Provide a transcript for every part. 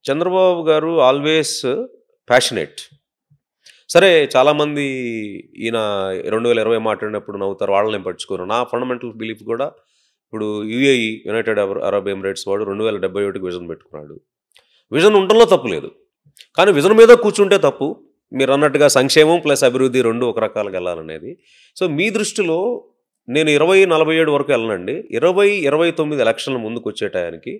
చంద్రబాబు గారు always passionate. సరే చాలామంది ఈయన 2020 మాట్లాడినప్పుడు నవ్వుతారు, వాళ్ళని నేను పట్టించుకోను. నా ఫండమెంటల్ బిలీఫ్ కూడా ఇప్పుడు యూఏఈ యునైటెడ్ అరబ్ ఎమిరేట్స్ వాడు 2071కి విజన్ పెట్టుకున్నాడు. విజన్ ఉండడంలో తప్పు లేదు, కానీ విజన్ మీద కూర్చుంటే తప్పు. మీరు అన్నట్టుగా సంక్షేమం ప్లస్ అభివృద్ధి రెండు ఒక రకాలుగా వెళ్ళాలనేది. సో మీ దృష్టిలో నేను 2047 వరకు వెళ్ళనండి. 2029 ఎలక్షన్ల ముందుకు వచ్చే టయానికి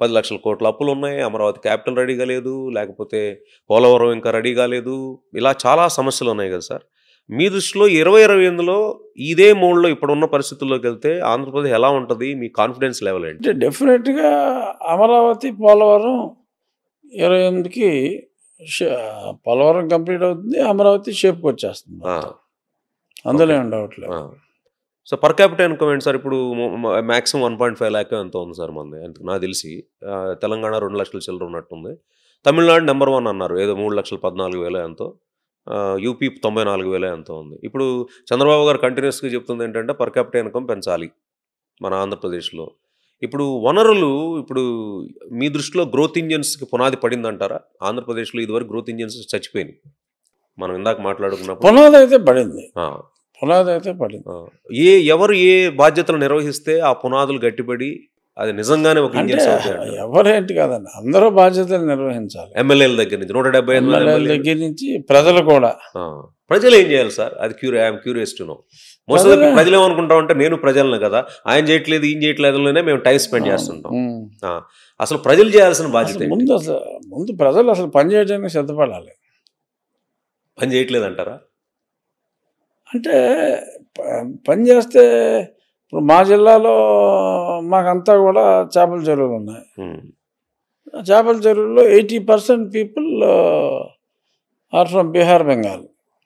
10 లక్షల కోట్ల అప్పులు ఉన్నాయి, అమరావతి క్యాపిటల్ రెడీగా లేదు, లేకపోతే పోలవరం ఇంకా రెడీ కాలేదు, ఇలా చాలా సమస్యలు ఉన్నాయి కదా సార్. మీ దృష్టిలో 2028లో ఇదే మోడ్లో ఇప్పుడున్న పరిస్థితుల్లోకి వెళ్తే ఆంధ్రప్రదేశ్ ఎలా ఉంటుంది? మీ కాన్ఫిడెన్స్ లెవెల్ ఏంటి? అంటే డెఫినెట్గా అమరావతి పోలవరం 28కి పోలవరం కంప్లీట్ అవుతుంది, అమరావతి షేప్కి వచ్చేస్తుంది, అందులో ఏం డౌట్ లేదు. సో పర్ క్యాపిటల్ ఇన్కమ్ ఏంటి సార్? ఇప్పుడు మ్యాక్సిమం 1.5 lakh ఎంత ఉంది సార్ మంది? నాకు తెలిసి తెలంగాణ 2 లక్షల చిల్లర ఉన్నట్టుంది. తమిళనాడు నెంబర్ 1 అన్నారు, ఏదో 3,14,000 ఎంతో. యూపీ 94,000 ఎంతో ఉంది. ఇప్పుడు చంద్రబాబు గారు కంటిన్యూస్గా చెప్తుంది ఏంటంటే పర్ క్యాపిటల్ ఇన్కమ్ పెంచాలి మన ఆంధ్రప్రదేశ్లో. ఇప్పుడు వనరులు, ఇప్పుడు మీ దృష్టిలో గ్రోత్ ఇంజన్స్కి పునాది పడిందంటారా? ఆంధ్రప్రదేశ్లో ఇదివరకు గ్రోత్ ఇంజన్స్ చచ్చిపోయినాయి, మనం ఇందాక మాట్లాడుకున్నప్పుడు. పునాది అయితే పడింది, పునాది అయితే పడింది. ఎవరు ఏ బాధ్యతలు నిర్వహిస్తే ఆ పునాదులు గట్టిపడి అది నిజంగానే ఒక ఇంజన్స్ అవుతాయి. ఎవరేంటి కాదండి, అందరూ బాధ్యతలు నిర్వహించాలి. ఎమ్మెల్యేల దగ్గర నుంచి 175 దగ్గర నుంచి ప్రజలు కూడా. ప్రజలు ఏం చేయాలి సార్? అది I'm curious to know. Most of the ప్రజలు ఏమనుకుంటాం అంటే నేను ప్రజలను కదా, ఆయన చేయట్లేదు ఈయన చేయట్లేదులోనే మేము టైం స్పెండ్ చేస్తుంటాం. అసలు ప్రజలు చేయాల్సిన బాధ్యత ముందు ప్రజలు అసలు పని చేయడానికి సిద్ధపడాలి. పని చేయట్లేదు అంటారా? అంటే పని చేస్తే ఇప్పుడు మా జిల్లాలో మాకంతా కూడా చేపల చెరువులు ఉన్నాయి. చేపల చెరువుల్లో 80% people are from Bihar, Bengal.